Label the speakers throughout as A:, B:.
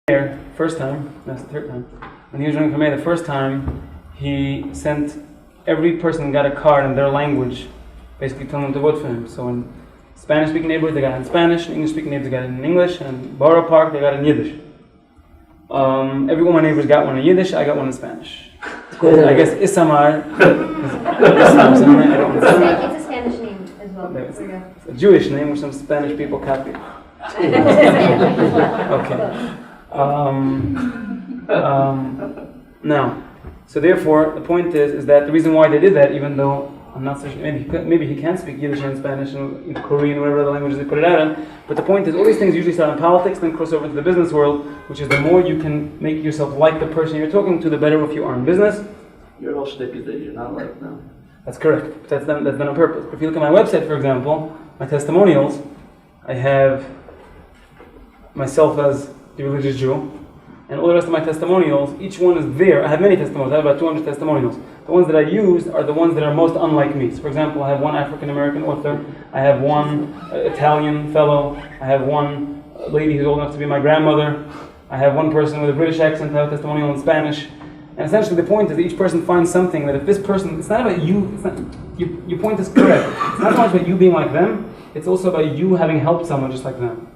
A: mayor, first time, that's the third time, when he was running for mayor the first time, he sent every person got a card in their language, basically telling them to vote for him. So in Spanish-speaking neighborhoods, they got it in Spanish, in English-speaking neighborhoods, they got it in English, and in Borough Park, they got it in Yiddish. Every one of my neighbors got one in Yiddish, I got one in Spanish. I guess Issamar.
B: It's a Spanish name as well.
A: It's a Jewish name which some Spanish people copied. Okay. Now, so therefore, the point is that the reason why they did that, even though I'm not so sure, maybe he can speak Yiddish and Spanish and Korean, whatever other languages they put it out in, but the point is, all these things usually start in politics, then cross over into the business world, which is the more you can make yourself like the person you're talking to, the better if you are in business.
C: Your whole shtick is that you're not like them.
A: That's correct. That's done on purpose. If you look at my website, for example, my testimonials, I have myself as the religious Jew, and all the rest of my testimonials, each one is there. I have many testimonials. I have about 200 testimonials. The ones that I use are the ones that are most unlike me. So for example, I have one African-American author, I have one Italian fellow, I have one lady who's old enough to be my grandmother, I have one person with a British accent, I have a testimonial in Spanish. And essentially the point is that each person finds something that if this person, it's not about you, your point is correct. It's not so much about you being like them, it's also about you having helped someone just like them.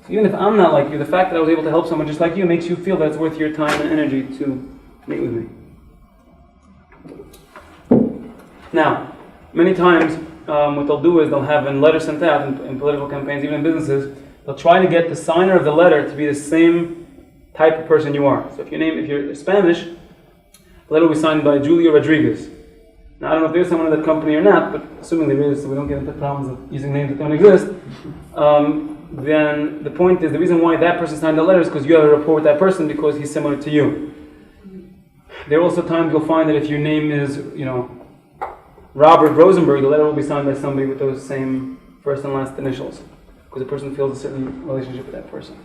A: So even if I'm not like you, the fact that I was able to help someone just like you makes you feel that it's worth your time and energy to meet with me. Now, many times what they'll do is they'll have a letter sent out in political campaigns, even in businesses, they'll try to get the signer of the letter to be the same type of person you are. So if you're Spanish, the letter will be signed by Julio Rodriguez. Now I don't know if there's someone in that company or not, but assuming there is, so we don't get into problems of using names that don't exist, then the point is, the reason why that person signed the letter is because you have a rapport with that person because he's similar to you. There are also times you'll find that if your name is, Robert Rosenberg, the letter will be signed by somebody with those same first and last initials, because the person feels a certain relationship with that person.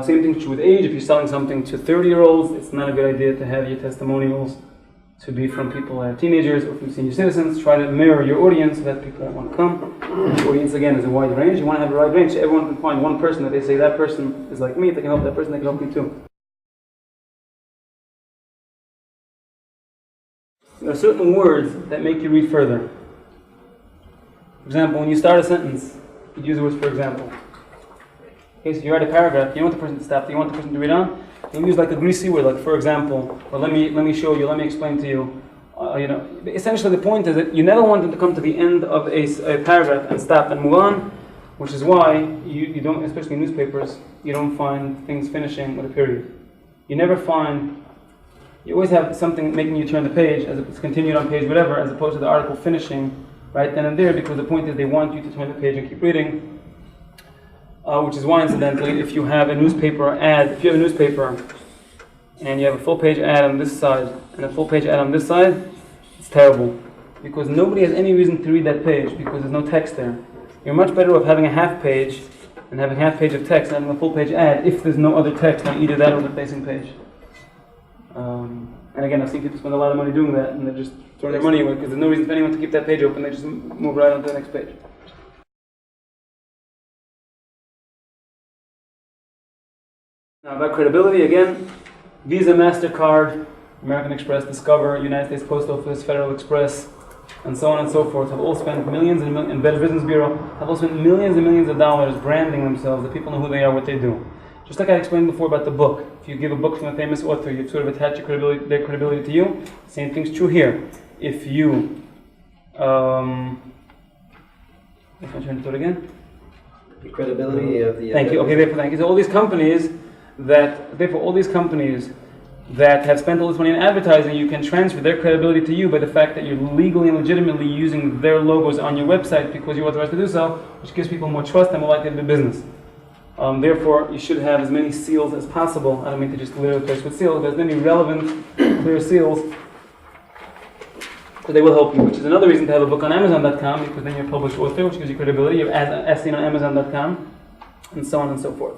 A: Same thing true with age. If you're selling something to 30-year-olds, it's not a good idea to have your testimonials to be from people that are teenagers or from senior citizens. Try to mirror your audience so that people want to come. The audience, again, is a wide range. You want to have a wide range so everyone can find one person that they say, that person is like me. If they can help that person, they can help me too. There are certain words that make you read further. For example, when you start a sentence, you use the words for example. Okay, so you write a paragraph, you don't want the person to stop, you want the person to read on, you use like a greasy word, like for example, or let me show you, let me explain to you. Essentially the point is that you never want them to come to the end of a paragraph and stop and move on, which is why you don't, especially in newspapers, you don't find things finishing with a period. You never find, you always have something making you turn the page, as if it's continued on page whatever, as opposed to the article finishing right then and there, because the point is they want you to turn the page and keep reading. Which is why, incidentally, if you have a newspaper ad, if you have a newspaper and you have a full page ad on this side and a full page ad on this side, it's terrible. Because nobody has any reason to read that page because there's no text there. You're much better off having a half page and having half page of text and having a full page ad if there's no other text on either that or the facing page. And again, I've seen people spend a lot of money doing that and they're just throwing their money away because there's no reason for anyone to keep that page open, they just move right on to the next page. Now about credibility, again, Visa, MasterCard, American Express, Discover, United States Post Office, Federal Express, and so on and so forth have all spent millions and Better Business Bureau have all spent millions and millions of dollars branding themselves, that people know who they are, what they do. Just like I explained before about the book. If you give a book from a famous author, you sort of attach their credibility to you. Same thing's true here. If you, if I turn to it again.
C: The credibility of the...
A: Thank you. Okay, therefore, thank you. So all these companies that have spent all this money in advertising, you can transfer their credibility to you by the fact that you're legally and legitimately using their logos on your website because you're authorized to do so, which gives people more trust and more likely to do business. Therefore, you should have as many seals as possible. I don't mean to just litter the place with seals, but as many relevant, clear seals, because they will help you, which is another reason to have a book on Amazon.com, because then you're a published author, which gives you credibility. You're as seen on Amazon.com, and so on and so forth.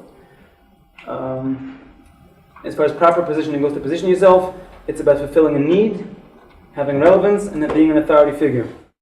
A: As far as proper positioning goes, to position yourself, it's about fulfilling a need, having relevance, and then being an authority figure.